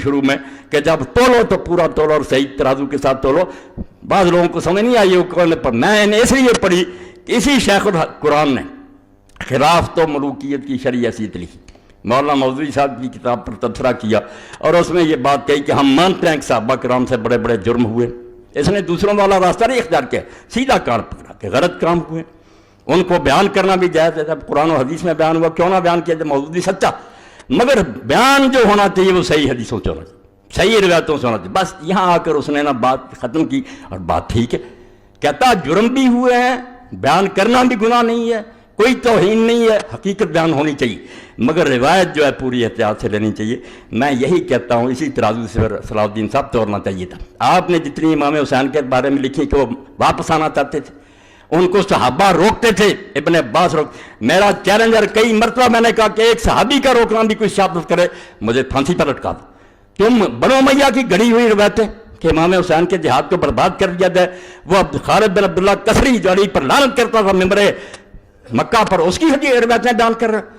شروع میں کہ جب تولو تو پورا تولو اور صحیح ترازو کے ساتھ تولو. بعض لوگوں کو سمجھ نہیں آئی وہ کون پر میں نے اس لیے پڑھی کہ اسی شیخ القرآن نے خلاف تو ملوکیت کی شرعی حیثیت لکھی. مولانا مودودی صاحب کی کتاب پر تبصرہ کیا اور اس میں یہ بات کہی کہ ہم مانتے ہیں کہ صحابہ کرام سے بڑے بڑے جرم ہوئے. اس نے دوسروں والا راستہ نہیں اختیار کیا, سیدھا کان پکڑا کہ غلط کام ہوئے, ان کو بیان کرنا بھی جائز ہے. جب قرآن و حدیث میں بیان ہوا کیوں نہ بیان کیا جب مودودی سچا, مگر بیان جو ہونا چاہیے وہ صحیح حدیثوں سے ہونا چاہیے, صحیح روایتوں سے ہونا چاہیے. بس یہاں آ کر اس نے نا بات ختم کی اور بات ٹھیک ہے. کہتا جرم بھی ہوئے ہیں, بیان کرنا بھی گناہ نہیں ہے, کوئی توہین نہیں ہے, حقیقت بیان ہونی چاہیے, مگر روایت جو ہے پوری احتیاط سے لینی چاہیے. میں یہی کہتا ہوں اسی ترازو سے صلاح الدین صاحب توڑنا چاہیے تھا. آپ نے جتنی امام حسین کے بارے میں لکھی کہ وہ واپس آنا چاہتے تھے, ان کو صحابہ روکتے تھے, ابن عباس میرا چیلنجر کئی مرتبہ میں نے کہا کہ ایک صحابی کا روکنا بھی کوئی شہادت کرے مجھے پھانسی پر لٹکا دو. تم بنو امیہ کی گڑھی ہوئی روایتیں کہ امام حسین کے جہاد کو برباد کر دیا جائے, وہ خالد بن عبداللہ کسری جو علی پر لعنت کرتا تھا ممبر مکہ پر, اس کی روایتیں بیان کر رہے.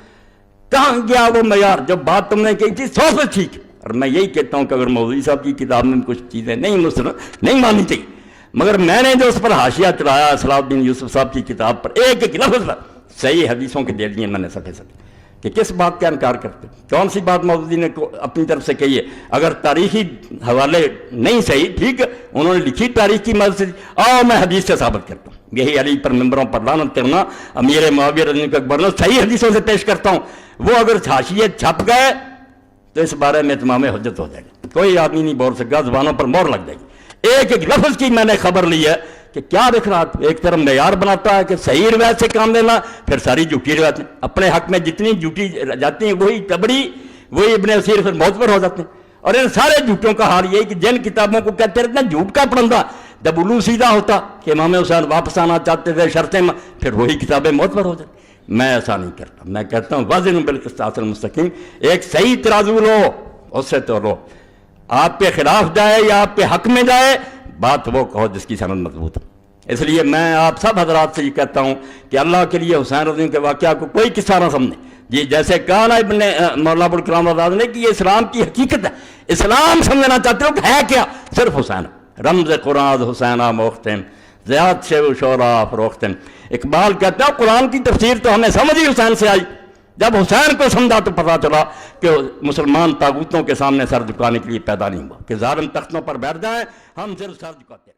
کہاں گیا وہ معیار جو بات تم نے کہی تھی 100% ٹھیک. اور میں یہی کہتا ہوں کہ اگر مودودی صاحب کی کتاب میں کچھ چیزیں نہیں ماننی چاہیے, مگر میں نے جو اس پر حاشیہ چلایا صلاح الدین یوسف صاحب کی کتاب پر ایک ایک لفظ پر صحیح حدیثوں کے دے دیے میں نے صفحے کہ کس بات کا انکار کرتے, کون سی بات مودودی نے اپنی طرف سے کہی ہے. اگر تاریخی حوالے نہیں صحیح ٹھیک, انہوں نے لکھی تاریخ کی مدد سے, آؤ میں حدیث سے ثابت کرتا ہوں. یہی علی پر ممبروں پر لعنت کرنا امیر معاویہ رضی اللہ عنہ کو صحیح حدیثوں سے پیش کرتا ہوں. وہ اگر حاشیے چھپ گئے تو اس بارے میں اتمام حجت ہو جائے گا, کوئی آدمی نہیں بول سکتا, زبانوں پر مور لگ جائے گی. ایک ایک لفظ کی میں نے خبر لی ہے کہ کیا دکھ رہا. ایک طرف معیار بناتا ہے کہ صحیح روایت سے کام لینا, پھر ساری جھوٹی روایتیں اپنے حق میں جتنی جھوٹی جاتی ہیں وہی تبڑی وہی ابن اسیر پھر معتبر ہو جاتے ہیں. اور ان سارے جھوٹوں کا حال یہ کہ جن کتابوں کو کہتے رہتے ہیں جھوٹ کا پڑھنا, جب علو سیدھا ہوتا کہ امام حسین واپس آنا چاہتے تھے شرطیں, پھر وہی کتابیں معتبر ہو جاتی. میں ایسا نہیں کرتا, میں کہتا ہوں وازن بالقسطاس المستقیم, ایک صحیح ترازو لو اس سے تو لو. آپ کے خلاف جائے یا آپ کے حق میں جائے, بات وہ کہو جس کی سند مضبوط ہو. اس لیے میں آپ سب حضرات سے یہ کہتا ہوں کہ اللہ کے لیے حسین رضی کے واقعہ کو کوئی قصہ نہ سمجھے. جی جیسے کہا نا ابن مولانا ابوالکلام آزاد نے کہ یہ اسلام کی حقیقت ہے, اسلام سمجھنا چاہتے ہو کہ ہے کیا, صرف حسین. رمز قرآن حسینہ موختم زیاد سے و شعرا فروختم. اقبال کہتا ہے قرآن کی تفسیر تو ہمیں سمجھ ہی حسین سے آئی, جب حسین کو سمجھا تو پتا چلا کہ مسلمان طاغوتوں کے سامنے سر جھکانے کے لیے پیدا نہیں ہوا کہ ظالم تختوں پر بیٹھ جائیں, ہم صرف سر جھکاتے ہیں.